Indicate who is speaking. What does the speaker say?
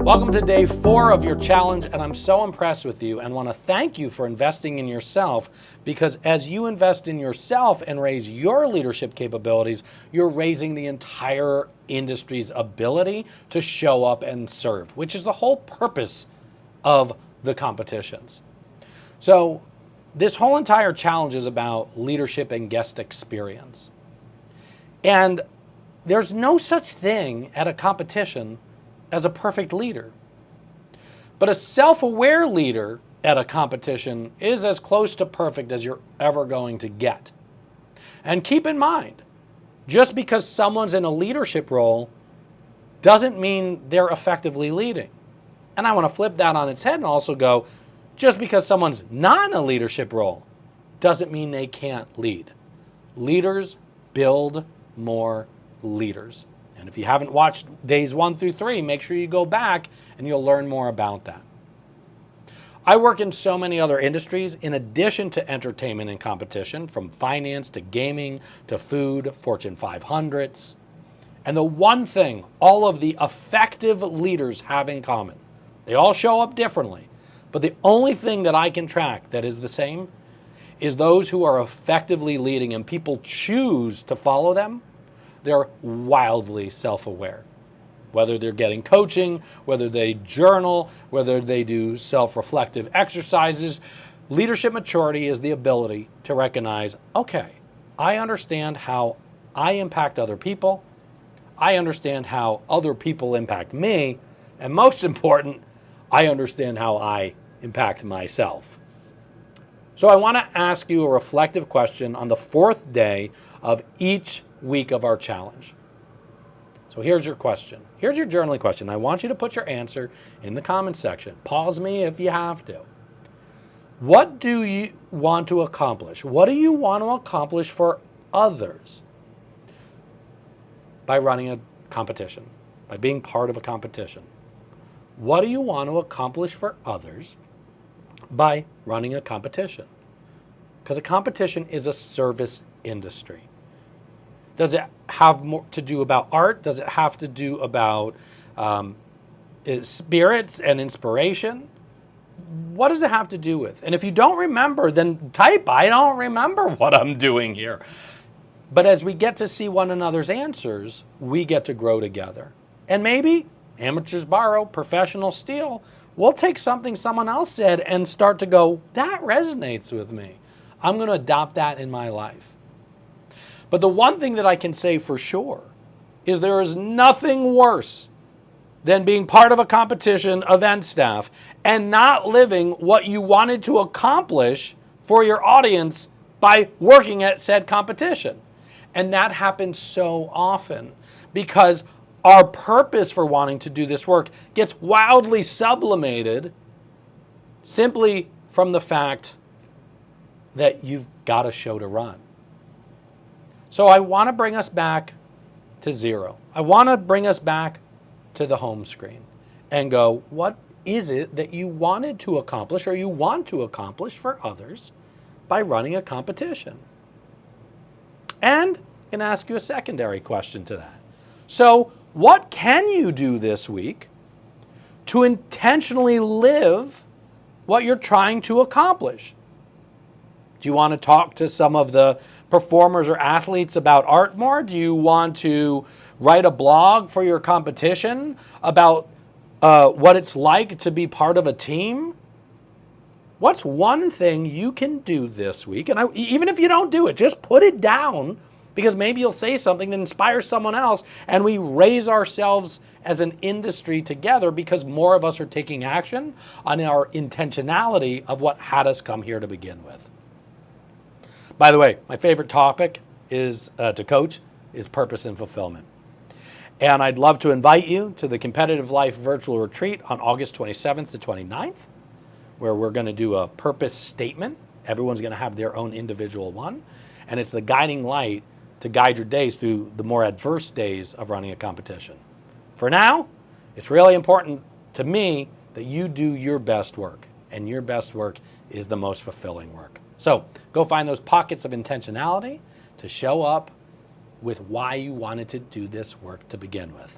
Speaker 1: Welcome to day 4 of your challenge, and I'm so impressed with you and want to thank you for investing in yourself, because as you invest in yourself and raise your leadership capabilities, you're raising the entire industry's ability to show up and serve, which is the whole purpose of the competitions. So this whole entire challenge is about leadership and guest experience. And there's no such thing at a competition as a perfect leader. But a self-aware leader at a competition is as close to perfect as you're ever going to get. And keep in mind, just because someone's in a leadership role doesn't mean they're effectively leading. And I want to flip that on its head and also go, just because someone's not in a leadership role doesn't mean they can't lead. Leaders build more leaders. And if you haven't watched days 1 through 3, make sure you go back and you'll learn more about that. I work in so many other industries in addition to entertainment and competition, from finance to gaming to food, Fortune 500s. And the one thing all of the effective leaders have in common, they all show up differently, but the only thing that I can track that is the same is those who are effectively leading and people choose to follow them. They're wildly self-aware. Whether they're getting coaching, whether they journal, whether they do self-reflective exercises, leadership maturity is the ability to recognize, okay, I understand how I impact other people. I understand how other people impact me. And most important, I understand how I impact myself. So I want to ask you a reflective question on the 4th day of each week of our challenge. So here's your question. Here's your journaling question. I want you to put your answer in the comment section. Pause me if you have to. What do you want to accomplish? What do you want to accomplish for others by running a competition, by being part of a competition? What do you want to accomplish for others by running a competition? Because a competition is a service industry. Does it have more to do about art? Does it have to do about spirits and inspiration? What does it have to do with? And if you don't remember, then type, I don't remember what I'm doing here. But as we get to see one another's answers, we get to grow together. And maybe, amateurs borrow, professionals steal, we'll take something someone else said and start to go, that resonates with me. I'm going to adopt that in my life. But the one thing that I can say for sure is there is nothing worse than being part of a competition event staff and not living what you wanted to accomplish for your audience by working at said competition. And that happens so often because our purpose for wanting to do this work gets wildly sublimated simply from the fact that you've got a show to run. So I want to bring us back to zero. I want to bring us back to the home screen and go, what is it that you wanted to accomplish or you want to accomplish for others by running a competition? And I can ask you a secondary question to that. So what can you do this week to intentionally live what you're trying to accomplish? Do you want to talk to some of the performers or athletes about art more? Do you want to write a blog for your competition about what it's like to be part of a team? What's one thing you can do this week? And even if you don't do it, just put it down, because maybe you'll say something that inspires someone else and we raise ourselves as an industry together because more of us are taking action on our intentionality of what had us come here to begin with. By the way, my favorite topic is to coach is purpose and fulfillment. And I'd love to invite you to the Competitive Life Virtual Retreat on August 27th to 29th, where we're going to do a purpose statement. Everyone's going to have their own individual one. And it's the guiding light to guide your days through the more adverse days of running a competition. For now, it's really important to me that you do your best work. And your best work is the most fulfilling work. So go find those pockets of intentionality to show up with why you wanted to do this work to begin with.